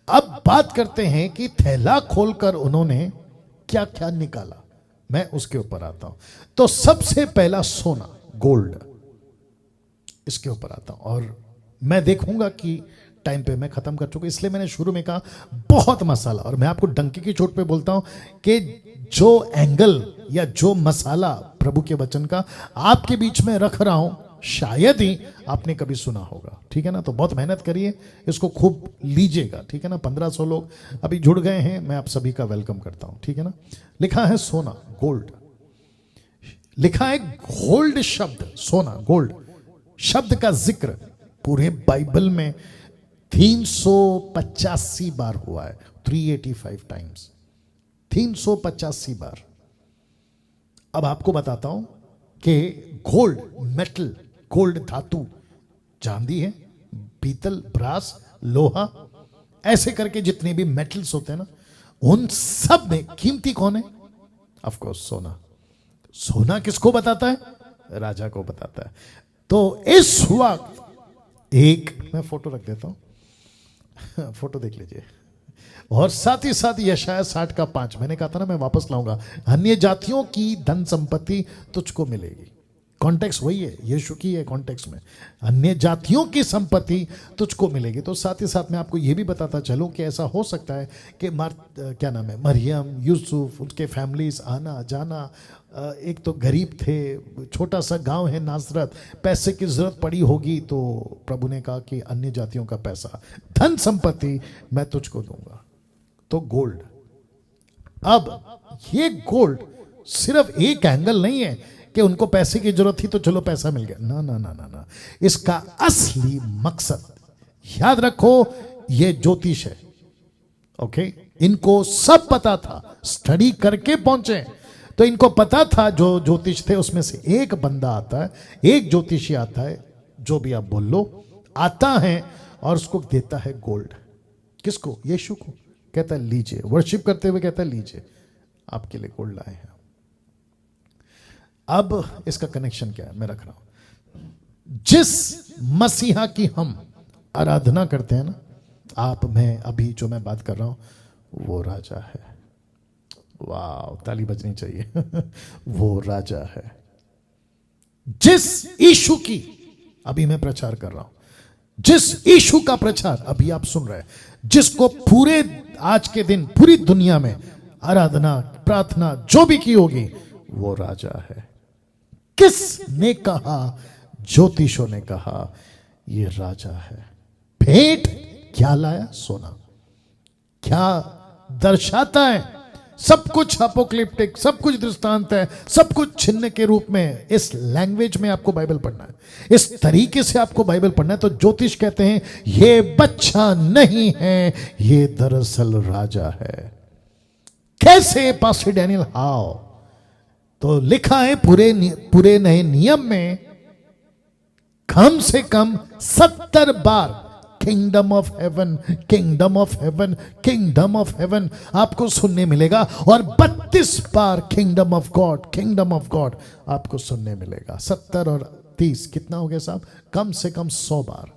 अब बात करते हैं कि थैला खोलकर उन्होंने क्या क्या निकाला, मैं उसके ऊपर आता हूं। तो सबसे पहला सोना, गोल्ड, इसके ऊपर आता हूं। और मैं देखूंगा कि टाइम पे मैं खत्म कर चुका, इसलिए मैंने शुरू में कहा बहुत मसाला। और मैं आपको डंकी की चोट पे बोलता हूं कि जो एंगल या जो मसाला प्रभु के वचन का आपके बीच में रख रहा हूं, शायद ही आपने कभी सुना होगा, ठीक है ना। तो बहुत मेहनत करिए, इसको खूब लीजिएगा, ठीक है ना। 1500 लोग अभी जुड़ गए हैं, मैं आप सभी का वेलकम करता हूं, ठीक है ना। लिखा है सोना, गोल्ड, लिखा है गोल्ड शब्द, सोना गोल्ड शब्द का जिक्र पूरे बाइबल में 385 बार हुआ है, 385 टाइम्स, 385 बार। अब आपको बताता हूं कि गोल्ड मेटल, गोल्ड धातु, चांदी है, पीतल, ब्रास, लोहा, ऐसे करके जितने भी मेटल्स होते हैं ना, उन सब में कीमती कौन है? ऑफ कोर्स सोना। सोना किसको बताता है? राजा को बताता है। तो इस वक्त एक मैं फोटो रख देता हूं, फोटो देख लीजिए। और साथ ही साथ यशाया 60 का 5, मैंने कहा था ना मैं वापस लाऊंगा, अन्य जातियों की धन संपत्ति तुझको मिलेगी। कॉन्टेक्स्ट वही है, यीशु की है कॉन्टेक्स्ट में, अन्य जातियों की संपत्ति तुझको मिलेगी। तो साथ ही साथ मैं आपको यह भी बताता चलूं कि ऐसा हो सकता है कि क्या नाम है, मरियम, यूसुफ, उनके फैमिलीज आना जाना, एक तो गरीब थे, छोटा सा गांव है नासरत, पैसे की जरूरत पड़ी होगी, तो प्रभु ने कहा कि अन्य जातियों का पैसा, धन संपत्ति मैं तुझको दूंगा। तो गोल्ड, अब ये गोल्ड सिर्फ एक एंगल नहीं है कि उनको पैसे की जरूरत थी तो चलो पैसा मिल गया, ना ना ना ना ना। इसका असली मकसद याद रखो, ये ज्योतिष है, ओके। इनको सब पता था, स्टडी करके पहुंचे, तो इनको पता था जो ज्योतिष थे उसमें से एक बंदा आता है, एक ज्योतिषी आता है, जो भी आप बोल लो, आता है और उसको देता है गोल्ड। किसको? यीशु को। कहता है लीजिए, वर्शिप करते हुए कहता है लीजिए, आपके लिए गोल्ड लाए हैं। अब इसका कनेक्शन क्या है, मैं रख रहा हूं। जिस मसीहा की हम आराधना करते हैं ना, आप, मैं, अभी जो मैं बात कर रहा हूं, वो राजा है। वाह, ताली बजनी चाहिए। वो राजा है। जिस यीशु की अभी मैं प्रचार कर रहा हूं, जिस यीशु का प्रचार अभी आप सुन रहे हैं, जिसको पूरे आज के दिन पूरी दुनिया में आराधना, प्रार्थना जो भी की होगी, वो राजा है। किसने कहा? ज्योतिषों ने कहा ये राजा है। भेंट क्या लाया? सोना। क्या दर्शाता है? सब कुछ अपोक्लिप्टिक, सब कुछ दृष्टांत है, सब कुछ चिन्ह के रूप में। इस लैंग्वेज में आपको बाइबल पढ़ना है, इस तरीके से आपको बाइबल पढ़ना है। तो ज्योतिष कहते हैं ये बच्चा नहीं है, ये दरअसल राजा है। कैसे पास्टर डैनियल? हाउ? तो लिखा है पूरे नए नियम में कम से कम 70 बार kingdom of heaven, kingdom of heaven, kingdom of heaven आपको सुनने मिलेगा, और 32 बार kingdom of God, kingdom of God आपको सुनने मिलेगा। 70 और 30 कितना हो गया साहब? कम से कम 100 बार।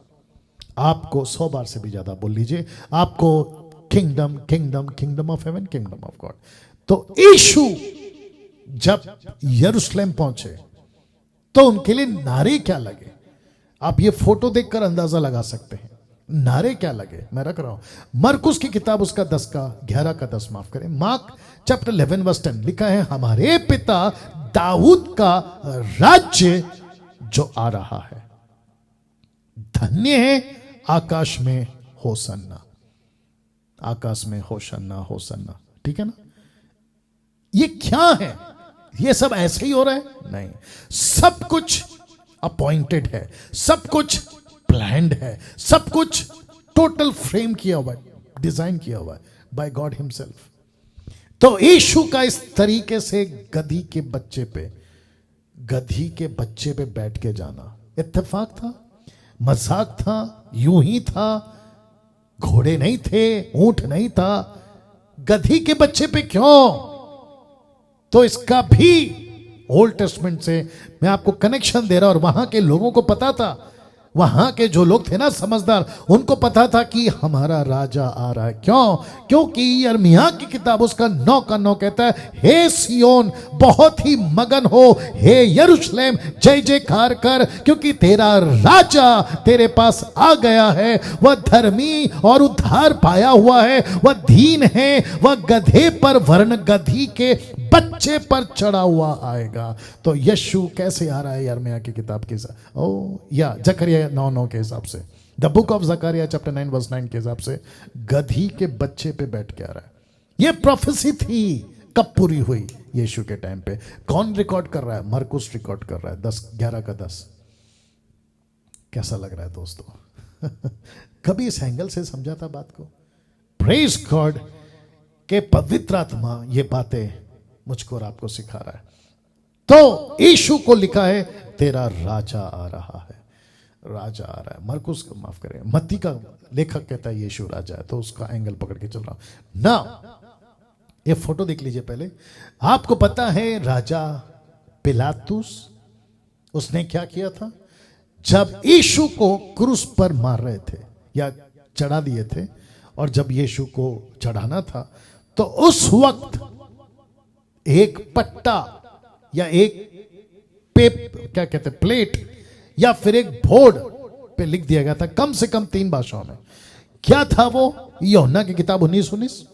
आपको 100 बार से भी ज्यादा बोल लीजिए, आपको kingdom, kingdom, kingdom of heaven, kingdom of God. तो यीशु जब यरूशलेम पहुंचे तो उनके लिए नारे क्या लगे, आप ये फोटो देखकर अंदाजा लगा सकते हैं। नारे क्या लगे, मैं रख रहा हूं। मरकुस की किताब उसका 11 का 10 माफ करें, मार्क चैप्टर 11 वर्स 10 लिखा है, हमारे पिता दाऊद का राज्य जो आ रहा है, धन्य है आकाश में होसन्ना, आकाश में होशन्ना, होसन्ना। ठीक है ना। ये क्या है? ये सब ऐसे ही हो रहा है? नहीं, सब कुछ अपॉइंटेड है, सब कुछ प्लान्ड है, सब कुछ टोटल फ्रेम किया हुआ है, डिजाइन किया हुआ है बाय गॉड हिमसेल्फ। तो यीशु का इस तरीके से गधी के बच्चे पे बैठ के जाना इत्तेफाक था, मजाक था, यूं ही था। घोड़े नहीं थे, ऊंट नहीं था, गधी के बच्चे पे क्यों? तो इसका भी ओल्ड टेस्टमेंट से मैं आपको कनेक्शन दे रहा हूं, और वहां के लोगों को पता था, वहां के जो लोग थे ना समझदार, उनको पता था कि हमारा राजा आ रहा है। क्यों? क्योंकि यिर्मयाह की किताब उसका 9 का 9 कहता है, हे सियोन बहुत ही मगन हो, हे यरूशलेम जय जयकार कर, क्योंकि तेरा राजा तेरे पास आ गया है। वह धर्मी और उद्धार पाया हुआ है, वह दीन है, वह गधे पर वर्ण गधी के बच्चे पर चढ़ा हुआ आएगा। तो यीशु कैसे आ रहा है यिर्मयाह की किताब के साथ, या जकरिया 9:9 के हिसाब से, the book of Zechariah chapter 9 verse 9 के हिसाब से गधी के बच्चे पे बैठ के आ रहा है। यह प्रोफेसी थी, कब पूरी हुई? यीशु के टाइम पे। कौन रिकॉर्ड कर रहा है? मरकुस रिकॉर्ड कर रहा है 11 का 10। कैसा लग रहा है दोस्तों? कभी इस एंगल से समझा था बात को? प्रेज गॉड के पवित्र आत्मा ये बातें मुझको और आपको सिखा रहा है। तो यीशु को लिखा है तेरा राजा आ रहा है, राजा आ रहा है। मरकुस को माफ करें, मत्ती का लेखक कहता है यीशु राजा है, तो उसका एंगल पकड़ के चल रहा हूं ना। ये फोटो देख लीजिए पहले। आपको पता है राजा पिलातुस, उसने क्या किया था? जब यीशु को क्रूस पर मार रहे थे या चढ़ा दिए थे, और जब यीशु को चढ़ाना था, तो उस वक्त एक पट्टा या एक क्या कहते हैं, प्लेट या फिर एक बोर्ड पे लिख दिया गया था, कम से कम 3 भाषाओं में। क्या था वो? यूहन्ना की किताब 19:19,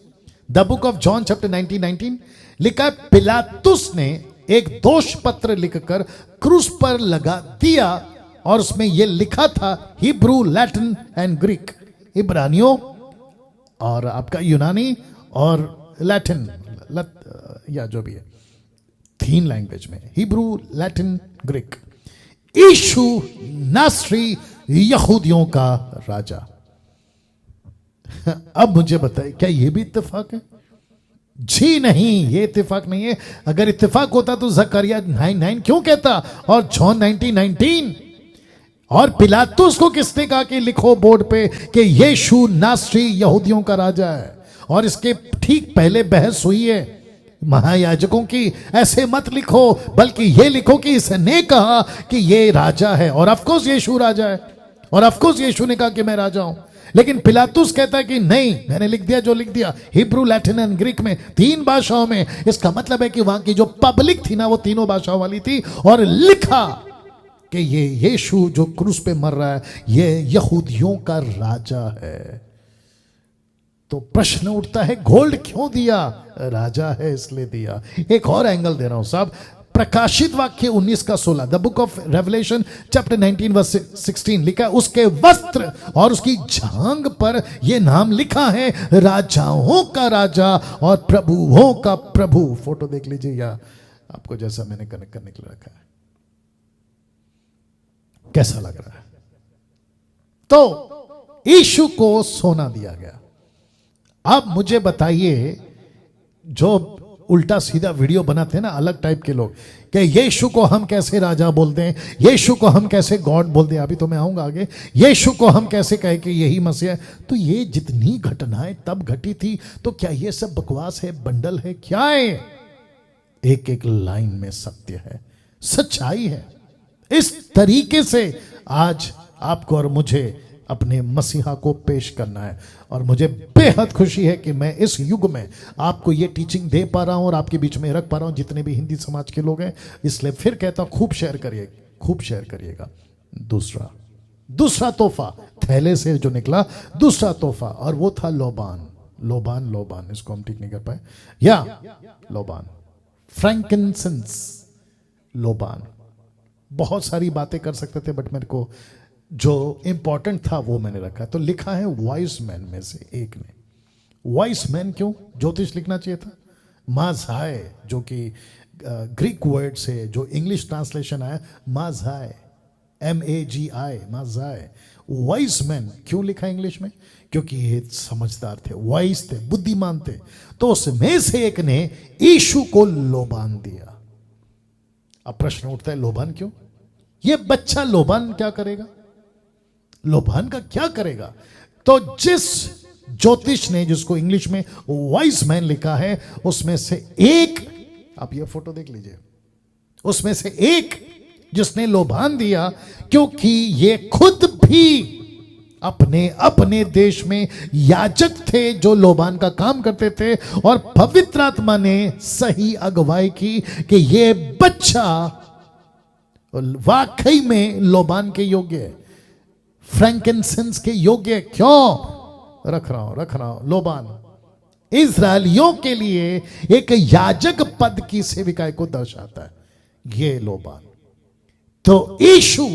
the book of John chapter 19:19 लिखा है, पिलातुस ने एक दोष पत्र लिखकर क्रूस पर लगा दिया, और उसमें यह लिखा था हिब्रू, लैटिन एंड ग्रीक, इब्रानियों और आपका यूनानी और लैटिन, या जो भी है 3 लैंग्वेज में, हिब्रू, लैटिन, ग्रीक। यीशु नासरी यहूदियों का राजा। अब मुझे बताइए, क्या यह भी इत्तेफाक है? जी नहीं, ये इत्तेफाक नहीं है। अगर इत्तेफाक होता तो जकरिया 9:9 क्यों कहता, और जॉन 19:19? और पिलातुस को किसने कहा कि लिखो बोर्ड पे कि यीशु नासरी यहूदियों का राजा है? और इसके ठीक पहले बहस हुई है महायाजकों की, ऐसे मत लिखो, बल्कि ये लिखो कि इसने कहा कि ये राजा है, और ऑफ कोर्स यीशु राजा है, और ऑफ कोर्स यीशु ने कहा कि मैं राजा हूं। लेकिन पिलातुस कहता है कि नहीं, मैंने लिख दिया जो लिख दिया, हिब्रू, लैटिन एंड ग्रीक में, 3 भाषाओं में। इसका मतलब है कि वहां की जो पब्लिक थी ना, वो तीनों भाषाओं वाली थी, और लिखा कि ये यीशु जो क्रूस पे मर रहा है, ये यहूदियों का राजा है। तो प्रश्न उठता है, गोल्ड क्यों दिया? राजा है इसलिए दिया। एक और एंगल दे रहा हूं साहब, प्रकाशित वाक्य 19 का 16, the book of Revelation chapter 19 verse 16 लिखा है, उसके वस्त्र और उसकी जांघ पर यह नाम लिखा है, राजाओं का राजा और प्रभुओं का प्रभु। फोटो देख लीजिए, या आपको जैसा मैंने कनेक्ट करने के लिए रखा है, कैसा लग रहा है? तो यीशु को सोना दिया गया। अब मुझे बताइए, जो उल्टा सीधा वीडियो बनाते हैं ना अलग टाइप के लोग, कि यीशु को हम कैसे राजा बोलते हैं, यीशु को हम कैसे गॉड बोलते हैं, अभी तो मैं आऊंगा आगे, यीशु को हम कैसे कहें कि यही मसीह है। तो ये जितनी घटनाएं तब घटी थी, तो क्या ये सब बकवास है, बंडल है, क्या है? एक एक लाइन में सत्य है, सच्चाई है। इस तरीके से आज आपको और मुझे अपने मसीहा को पेश करना है, और मुझे बेहद खुशी है कि मैं इस युग में आपको ये टीचिंग दे पा रहा हूं और आपके बीच में रख पा रहा हूं, जितने भी हिंदी समाज के लोग हैं। इसलिए फिर कहता हूं, खूब शेयर करिए, खूब शेयर करिएगा। दूसरा तोहफा थैले से जो निकला, दूसरा तोहफा, और वो था लोबान, इसको हम ठीक नहीं कर पाए, या लोबान, फ्रैंकिनसेंस, लोबान। बहुत सारी बातें कर सकते थे, बट मेरे को जो इंपॉर्टेंट था वो मैंने रखा। तो लिखा है वाइस मैन में से एक ने। वाइस मैन क्यों ज्योतिष लिखना चाहिए था? माज़ाय, जो कि ग्रीक वर्ड से जो इंग्लिश ट्रांसलेशन आया माज़ाय, MAGI, माज़ाय। वाइस मैन क्यों लिखा इंग्लिश में? क्योंकि ये समझदार थे, वाइस थे, बुद्धिमान थे। तो उसमें से एक ने यीशु को लोबान दिया। अब प्रश्न उठता है, लोबान क्यों? ये बच्चा लोबान क्या करेगा? लोबान का क्या करेगा? तो जिस ज्योतिष ने, जिसको इंग्लिश में वाइस मैन लिखा है, उसमें से एक, आप ये फोटो देख लीजिए, उसमें से एक जिसने लोबान दिया, क्योंकि ये खुद भी अपने अपने देश में याजक थे जो लोबान का काम करते थे, और पवित्र आत्मा ने सही अगुवाई की कि ये बच्चा वाकई में लोबान के योग्य है, फ्रैंकिनसेंस के योग्य है। क्यों रख रहा हूं लोबान इजरायलियों के लिए एक याजक पद की सेविकाई को दर्शाता है। ये लोबान, तो यीशु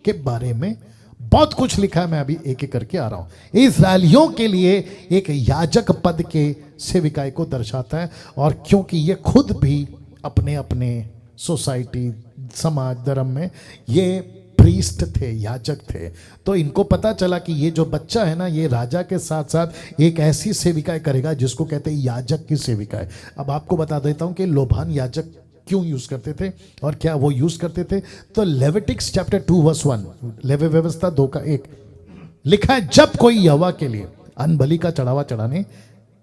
के बारे में बहुत कुछ लिखा है, मैं अभी एक एक करके आ रहा हूं। इजरायलियों के लिए एक याजक पद के सेविकाई को दर्शाता है, और क्योंकि ये खुद भी अपने अपने सोसाइटी, समाज, धर्म में ये प्रीस्ट थे, याजक थे, तो इनको पता चला कि ये जो बच्चा है ना, ये राजा के साथ साथ एक ऐसी सेविकाई करेगा जिसको कहते हैं याजक की सेविकाई। अब आपको बता देता हूं कि लोबान याजक क्यों यूज करते थे और क्या वो यूज करते थे। तो लेविटिक्स चैप्टर 2 वर्स 1, लेवी व्यवस्था 2:1 लिखा है, जब कोई यहोवा के लिए अनबलि का चढ़ावा चढ़ाने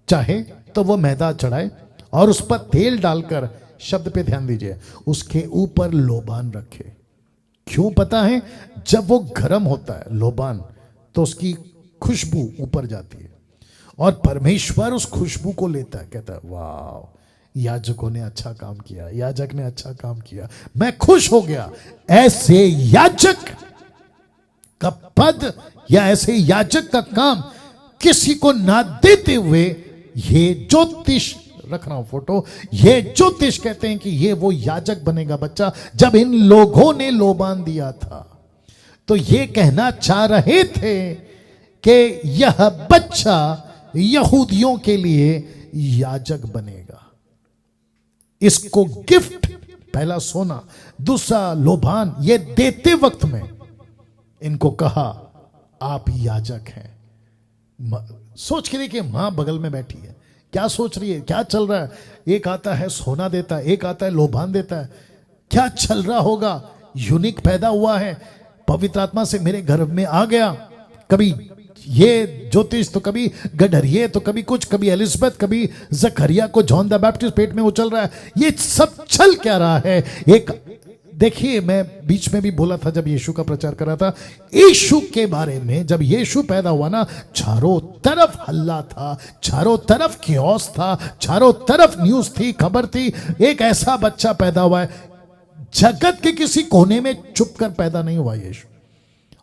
चाहे तो वो मैदा चढ़ाए और उस पर तेल डालकर, शब्द पे ध्यान दीजिए, उसके ऊपर लोबान रखे। क्यों पता है? जब वो गर्म होता है लोबान, तो उसकी खुशबू ऊपर जाती है और परमेश्वर उस खुशबू को लेता है, कहता है वाह, याजकों ने अच्छा काम किया, याजक ने अच्छा काम किया, मैं खुश हो गया। ऐसे याजक का पद या ऐसे याजक का काम किसी को ना देते हुए, ये ज्योतिष, रख रहा हूं फोटो, ये ज्योतिष कहते हैं कि ये वो याजक बनेगा बच्चा। जब इन लोगों ने लोबान दिया था तो ये कहना चाह रहे थे कि यह बच्चा यहूदियों के लिए याजक बनेगा। इसको गिफ्ट, पहला सोना, दूसरा लोबान, ये देते वक्त में इनको कहा आप याजक हैं। सोच के देखिए, मां बगल में बैठी है, क्या सोच रही है, क्या चल रहा है? एक आता है सोना देता है, एक आता है लोबान देता है, क्या चल रहा होगा? यूनिक पैदा हुआ है, पवित्र आत्मा से मेरे घर में आ गया। कभी ये ज्योतिष, तो कभी गडरिये, तो कभी कुछ, कभी एलिजाबेथ, कभी जकरिया को जॉन द बैप्टिस्ट पेट में उछल रहा है। ये सब चल क्या रहा है? एक देखिए, मैं बीच में भी बोला था जब यीशु का प्रचार कर रहा था, यीशु के बारे में जब यीशु पैदा हुआ ना, चारों तरफ हल्ला था, चारों तरफ कियोस था, चारों तरफ न्यूज थी, खबर थी, एक ऐसा बच्चा पैदा हुआ है। जगत के किसी कोने में चुप कर पैदा नहीं हुआ यीशु,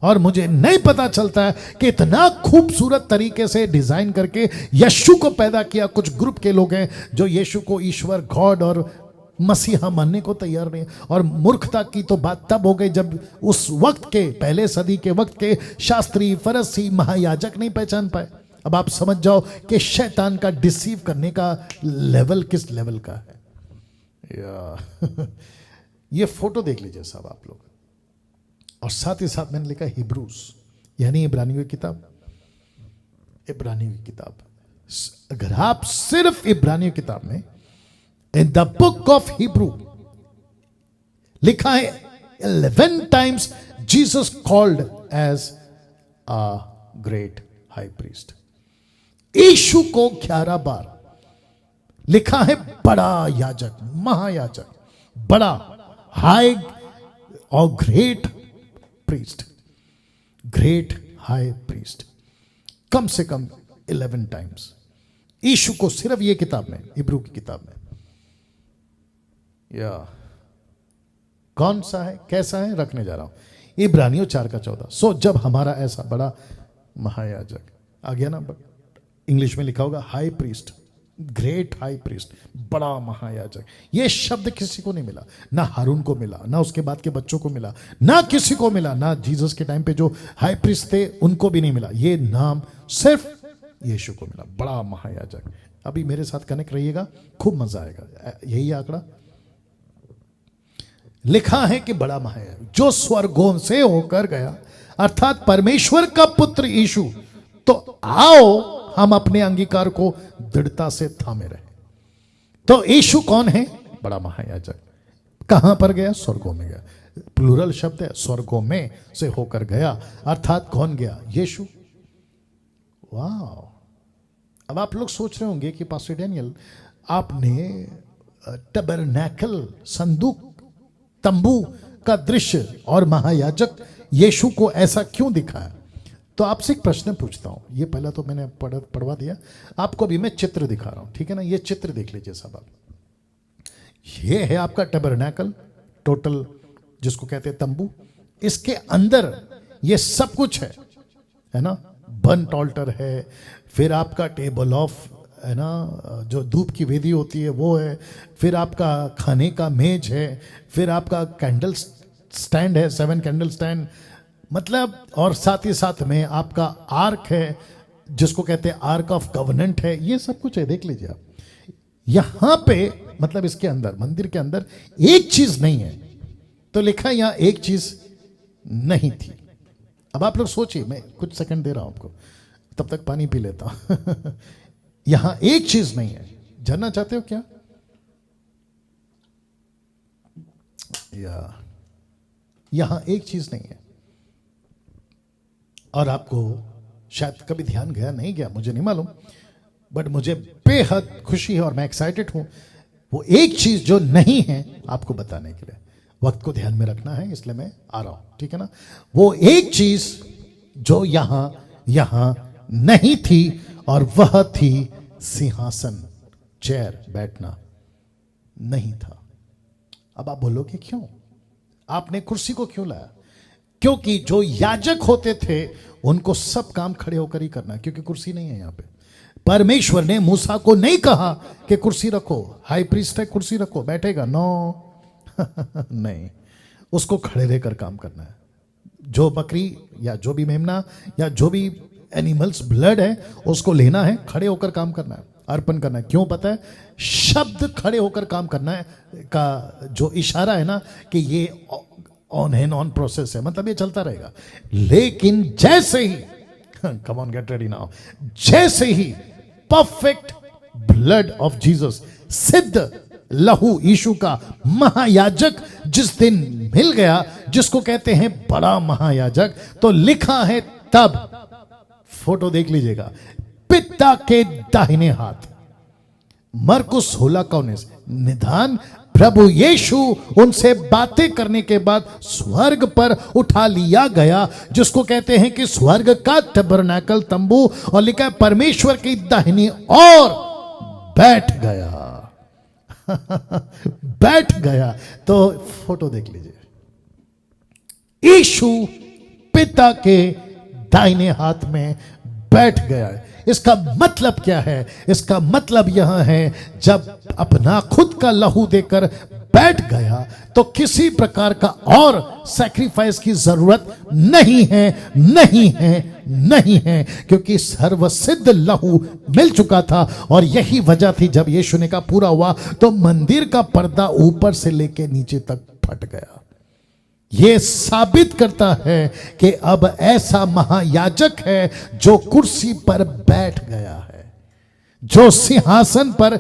और मुझे नहीं पता चलता है कि इतना खूबसूरत तरीके से डिजाइन करके यीशु को पैदा किया। कुछ ग्रुप के लोग हैं जो यीशु को ईश्वर, गॉड और मसीहा मानने को तैयार नहीं। और मूर्खता की तो बात तब हो गई जब उस वक्त के, पहले सदी के वक्त के शास्त्री, फरीसी, महायाजक नहीं पहचान पाए। अब आप समझ जाओ कि शैतान का डिसीव करने का लेवल किस लेवल का है। ये फोटो देख लीजिए साहब आप लोग, और साथ ही साथ मैंने लिखा हिब्रूस, यानी इब्रानियों की किताब। इब्रानियों की किताब, अगर आप सिर्फ इब्रानियों की किताब में, in the book of Hebrew लिखा है 11 times Jesus called as a great high priest. यीशु को 11 बार लिखा है बड़ा याजक, महायाजक, बड़ा, हाई और great priest, great high priest, कम से कम 11 times यीशु को सिर्फ ये किताब में, हिब्रू की किताब में। या कौन सा है, कैसा है, रखने जा रहा हूं। इब्रानियों 4:14। सो जब हमारा ऐसा बड़ा महायाजक आ गया ना, इंग्लिश में लिखा होगा high priest, great high priest, बड़ा महायाजक। ये शब्द किसी को नहीं मिला, ना हारून को मिला, ना उसके बाद के बच्चों को मिला, ना किसी को मिला, ना जीसस के टाइम पे जो हाई प्रीस्ट थे उनको भी नहीं मिला। ये नाम सिर्फ यीशु को मिला, बड़ा महायाजक। अभी मेरे साथ कनेक्ट रहिएगा, खूब मजा आएगा। यही आंकड़ा लिखा है कि बड़ा महायाजक जो स्वर्गों से होकर गया, अर्थात परमेश्वर का पुत्र यीशु। तो आओ हम अपने अंगीकार को दृढ़ता से थामे रहे। तो यीशु कौन है? बड़ा महायाजक। कहां पर गया? स्वर्गों में गया। प्लूरल शब्द है, स्वर्गों में से होकर गया, अर्थात कौन गया? यीशु। वाह! अब आप लोग सोच रहे होंगे कि पास्टर डैनियल, आपने टबरनैकल, संदूक, तंबू का दृश्य और महायाजक यीशु को ऐसा क्यों दिखाया? तो आपसे एक प्रश्न पूछता हूं। ये पहला तो मैंने पढ़वा दिया, आपको अभी मैं चित्र दिखा रहा हूं, ठीक है ना? ये चित्र देख लीजिए सब आप। ये है आपका टैबरनैकल, टोटल जिसको कहते हैं तंबू। इसके अंदर ये सब कुछ है ना? बर्न्ट ऑल्टर है, फिर आपका टेबल ऑफ, है ना, जो धूप की वेदी होती है वो है, फिर आपका खाने का मेज है, फिर आपका कैंडल स्टैंड है, 7 कैंडल स्टैंड, मतलब, और साथ ही साथ में आपका आर्क है जिसको कहते हैं आर्क ऑफ कवनेंट है। ये सब कुछ है, देख लीजिए आप। यहां पे मतलब इसके अंदर, मंदिर के अंदर एक चीज नहीं है, तो लिखा है यहां एक चीज नहीं थी। अब आप लोग सोचिए, मैं कुछ सेकंड दे रहा हूं आपको, तब तक पानी पी लेता हूं। यहां एक चीज नहीं है। जानना चाहते हो क्या? यहां एक चीज नहीं है। और आपको शायद कभी ध्यान गया नहीं गया, मुझे नहीं मालूम, बट मुझे बेहद खुशी है और मैं एक्साइटेड हूं वो एक चीज जो नहीं है आपको बताने के लिए। वक्त को ध्यान में रखना है, इसलिए मैं आ रहा हूं, ठीक है ना? वो एक चीज जो यहां नहीं थी, और वह थी सिंहासन, चेयर, बैठना नहीं था। अब आप बोलोगे क्यों? आपने कुर्सी को क्यों लाया? क्योंकि जो याजक होते थे उनको सब काम खड़े होकर ही करना है, क्योंकि कुर्सी नहीं है यहां पे। परमेश्वर ने मूसा को नहीं कहा कि कुर्सी रखो, हाई प्रीस्ट है, कुर्सी रखो, बैठेगा, नो। नहीं, उसको खड़े रहकर काम करना है। जो बकरी या जो भी मेमना या जो भी एनिमल्स ब्लड है उसको लेना है, खड़े होकर काम करना है, अर्पण करना है। क्यों पता है? शब्द खड़े होकर काम करना है का जो इशारा है ना, कि ये ऑन एंड ऑन प्रोसेस है, मतलब ये चलता रहेगा। लेकिन जैसे ही, come on get ready now, जैसे ही परफेक्ट ब्लड ऑफ जीसस, सिद्ध लहू यीशु का महायाजक जिस दिन मिल गया, जिसको कहते हैं बड़ा महायाजक, तो लिखा है तब, फोटो देख लीजिएगा, पिता के दाहिने हाथ, मरकुस 16:19, निधान प्रभु यीशु उनसे बातें करने के बाद स्वर्ग पर उठा लिया गया, जिसको कहते हैं कि स्वर्ग का टैबरनैकल, तंबू, और लिखा है परमेश्वर की दाहिनी ओर बैठ गया। बैठ गया। तो फोटो देख लीजिए, यीशु पिता के दाहिने हाथ में बैठ गया है। इसका मतलब क्या है? इसका मतलब यह है, जब अपना खुद का लहू देकर बैठ गया तो किसी प्रकार का और सैक्रिफाइस की जरूरत नहीं है, नहीं है, नहीं है, क्योंकि सर्वसिद्ध लहू मिल चुका था। और यही वजह थी, जब यीशु ने कहा पूरा हुआ, तो मंदिर का पर्दा ऊपर से लेकर नीचे तक फट गया। यह साबित करता है कि अब ऐसा महायाजक है जो कुर्सी पर बैठ गया है, जो सिंहासन पर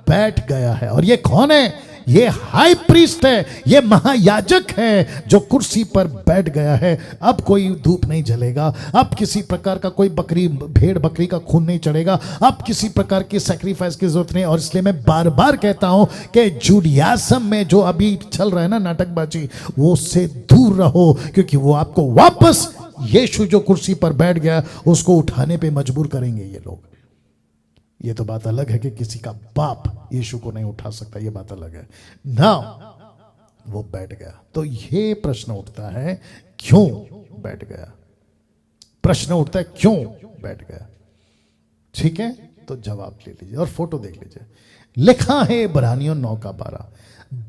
बैठ गया है। और ये कौन है? ये हाई प्रीस्ट है, ये महायाजक है जो कुर्सी पर बैठ गया है। अब कोई धूप नहीं जलेगा, अब किसी प्रकार का कोई बकरी, भेड़ बकरी का खून नहीं चढ़ेगा, अब किसी प्रकार की सैक्रिफाइस की जरूरत नहीं। और इसलिए मैं बार बार कहता हूं कि जुडियासम में जो अभी चल रहा है ना नाटकबाजी, वो उससे दूर रहो, क्योंकि वो आपको वापस यीशु जो कुर्सी पर बैठ गया उसको उठाने पे मजबूर करेंगे ये लोग। ये तो बात अलग है कि किसी का बाप यीशु को नहीं उठा सकता, ये बात अलग है ना। वो बैठ गया, तो ये प्रश्न उठता है क्यों बैठ गया? प्रश्न उठता है क्यों बैठ गया? ठीक है, तो जवाब ले लीजिए और फोटो देख लीजिए। लिखा है इब्रानियों 9:12,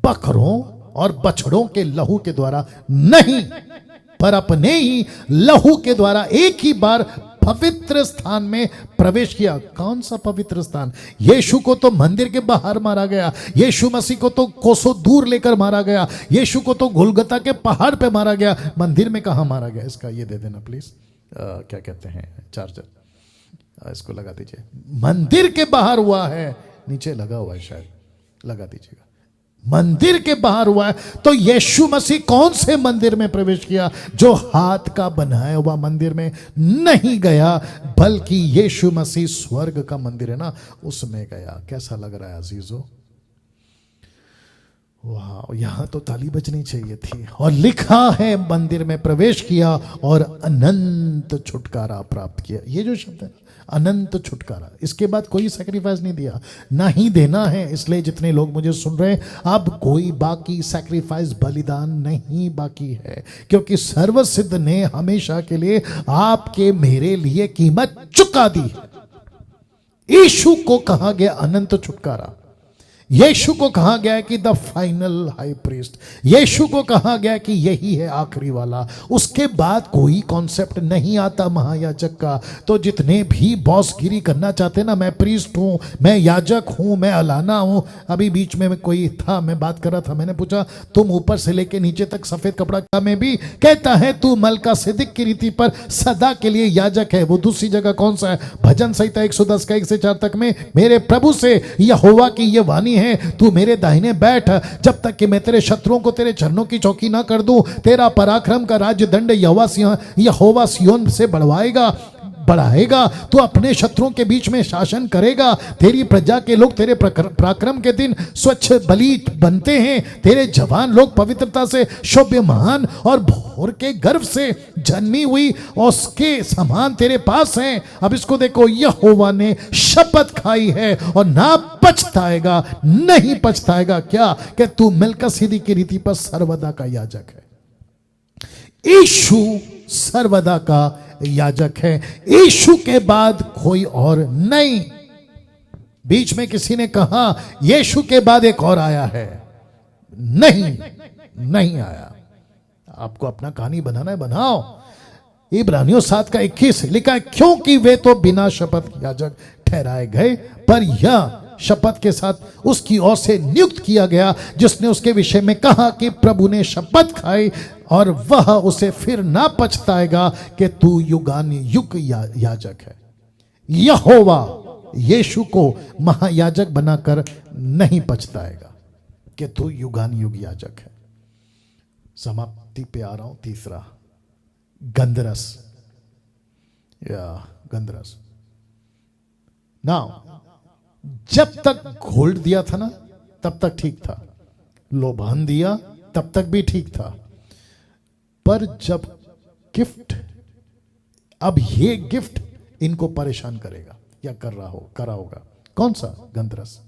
बकरों और बछड़ों के लहू के द्वारा नहीं, पर अपने ही लहू के द्वारा एक ही बार पवित्र स्थान में प्रवेश किया। कौन सा पवित्र स्थान? यीशु को तो मंदिर के बाहर मारा गया, यीशु मसीह को तो कोसों दूर लेकर मारा गया, यीशु को तो गोलगता के पहाड़ पे मारा गया, मंदिर में कहां मारा गया? इसका ये दे देना प्लीज, क्या कहते हैं, चार्जर, इसको लगा दीजिए। मंदिर के बाहर हुआ है, नीचे लगा हुआ है शायद, लगा दीजिएगा। मंदिर के बाहर हुआ है, तो यीशु मसीह कौन से मंदिर में प्रवेश किया? जो हाथ का बनाया हुआ मंदिर में नहीं गया, बल्कि यीशु मसीह स्वर्ग का मंदिर है ना, उसमें गया। कैसा लग रहा है अजीजों? वाह, यहां तो ताली बजनी चाहिए थी। और लिखा है मंदिर में प्रवेश किया और अनंत छुटकारा प्राप्त किया। ये जो शब्द है अनंत छुटकारा, इसके बाद कोई सैक्रिफाइस नहीं दिया, ना ही देना है। इसलिए जितने लोग मुझे सुन रहे हैं, अब कोई बाकी सैक्रिफाइस बलिदान नहीं बाकी है, क्योंकि सर्वसिद्ध ने हमेशा के लिए आपके मेरे लिए कीमत चुका दी। यीशु को कहा गया अनंत छुटकारा, यीशु को कहा गया है कि द फाइनल हाई प्रीस्ट, यीशु को कहा गया कि यही है आखिरी वाला। उसके बाद कोई कॉन्सेप्ट नहीं आता महायाजक का। तो जितने भी बॉसगिरी करना चाहते ना, मैं प्रीस्ट हूं, मैं याजक हूं, मैं अलाना हूं। अभी बीच में कोई था, मैं बात कर रहा था, मैंने पूछा तुम ऊपर से लेके नीचे तक सफेद कपड़ा में भी कहता है तू मलकासिदिक की रीति पर सदा के लिए याजक है। वो दूसरी जगह कौन सा है? भजन संहिता 110 का 1 से 4 तक में मेरे प्रभु से यहोवा की ये वाणी है, तू मेरे दाहिने बैठ जब तक कि मैं तेरे शत्रुओं को तेरे चरणों की चौकी ना कर दूं। तेरा पराक्रम का राज्य दंड यहोवा सिय्योन से बढ़ाएगा। तू अपने शत्रुओं के बीच में शासन करेगा। तेरी प्रजा के लोग तेरे पराक्रम के दिन स्वच्छ बलि बनते हैं। तेरे जवान लोग पवित्रता से शोभ्यमान और भोर के गर्भ से जन्मी हुई उसके समान तेरे पास हैं। अब इसको देखो, यहोवा ने शपथ खाई है और ना पछताएगा, नहीं पछताएगा। क्या? कि तू मेलकिसेदेक की रीति पर सर्वदा का याजक है। यीशु सर्वदा का याजक है, यीशु के बाद कोई और नहीं। बीच में किसी ने कहा यीशु के बाद एक और आया है, नहीं आया। आपको अपना कहानी बनाना है, बनाओ। इब्रानियों 7 का 21 लिखा है, क्योंकि वे तो बिना शपथ याजक ठहराए गए, पर यह शपथ के साथ उसकी ओर से नियुक्त किया गया, जिसने उसके विषय में कहा कि प्रभु ने शपथ खाई और वह उसे फिर ना पछताएगा कि तू युगान युग याजक है। यहोवा यीशु को महायाजक बनाकर नहीं पछताएगा कि तू युगान युग याजक है। समाप्ति पे आ रहा हूं। तीसरा, गंधरस या गंधरस। नाउ, जब तक गोल्ड दिया था ना तब तक ठीक था, लोबान दिया तब तक भी ठीक था, पर जब गिफ्ट, अब ये गिफ्ट इनको परेशान करेगा या करा होगा। कौन सा? गंधरस।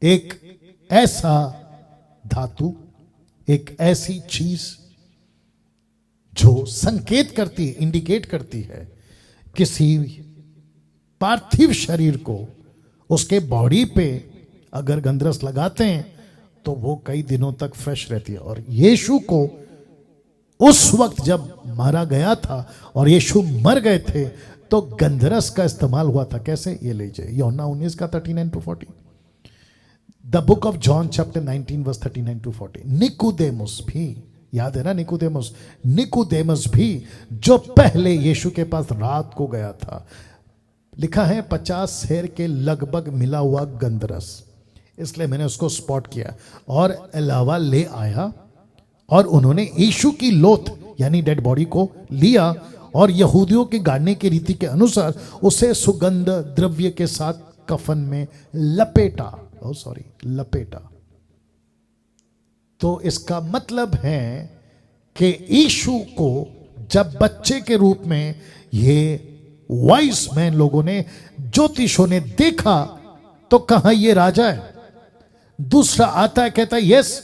एक ऐसा धातु, एक ऐसी चीज जो संकेत करती है, इंडिकेट करती है किसी पार्थिव शरीर को, उसके बॉडी पे अगर गंधरस लगाते हैं तो वो कई दिनों तक फ्रेश रहती है। और यीशु को उस वक्त जब मारा गया था और यीशु मर गए थे तो गंधरस का इस्तेमाल हुआ था। कैसे? ये लीजिए, यूहन्ना 19 का 39-40, the book of John chapter 19 verse 39-40। Nicodemus भी, याद है ना निकोदेमुस भी जो पहले यीशु के पास रात को गया था, लिखा है 50 सेर के लगभग मिला हुआ गंधरस। इसलिए मैंने उसको स्पॉट किया और अलावा ले आया और उन्होंने यीशु की लोथ यानी डेड बॉडी को लिया और यहूदियों की गाड़ने की रीति के अनुसार उसे सुगंध द्रव्य के साथ कफन में लपेटा। तो इसका मतलब है कि यीशु को जब बच्चे के रूप में ये वाइस मैन लोगों ने, ज्योतिषों ने देखा तो कहा ये राजा है। दूसरा आता है कहता है यस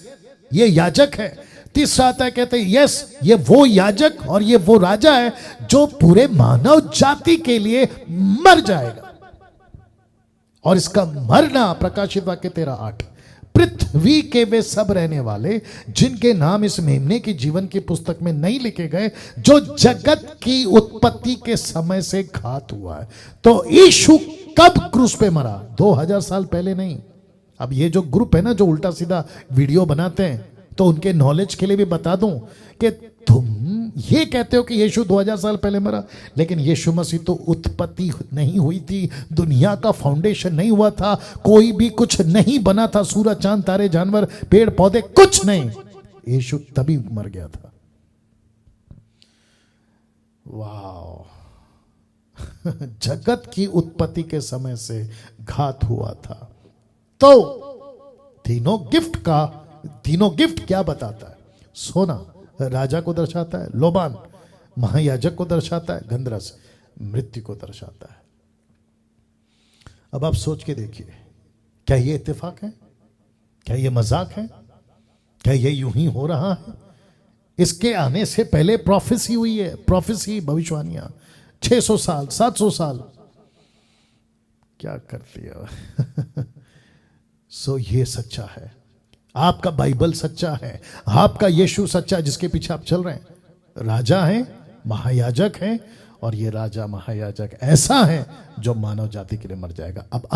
ये याजक है। तीसरा आता है कहते हैं यस ये वो याजक और ये वो राजा है जो पूरे मानव जाति के लिए मर जाएगा। और इसका मरना, प्रकाशित वाक्य 13:8, पृथ्वी के वे सब रहने वाले जिनके नाम इस मेमने की जीवन की पुस्तक में नहीं लिखे गए, जो जगत की उत्पत्ति के समय से घात हुआ है। तो यीशु कब क्रूस पे मरा? 2000 साल पहले नहीं। अब ये जो ग्रुप है ना जो उल्टा सीधा वीडियो बनाते हैं, तो उनके नॉलेज के लिए भी बता दूं कि तुम ये कहते हो कि यीशु 2000 साल पहले मरा, लेकिन यीशु मसीह तो उत्पत्ति नहीं हुई थी, दुनिया का फाउंडेशन नहीं हुआ था, कोई भी कुछ नहीं बना था, सूरज चांद तारे जानवर पेड़ पौधे कुछ नहीं, यीशु तभी मर गया था। वाह जगत की उत्पत्ति के समय से घात हुआ था। तो तीनों गिफ्ट क्या बताता है? सोना राजा को दर्शाता है, लोबान महायाजक को दर्शाता है, गंधरस मृत्यु को दर्शाता है। अब आप सोच के देखिए, क्या ये इत्तेफाक है? क्या ये मजाक है? क्या ये यूं ही हो रहा है? इसके आने से पहले प्रोफेसी हुई है, प्रोफेसी भविष्यवाणियां 600 साल 700 साल क्या करती है। सो ये सच्चा है, आपका बाइबल सच्चा है, आपका यीशु सच्चा जिसके पीछे आप चल रहे हैं। राजा है, महायाजक है, और ये राजा महायाजक ऐसा है जो मानव जाति के लिए मर जाएगा। अब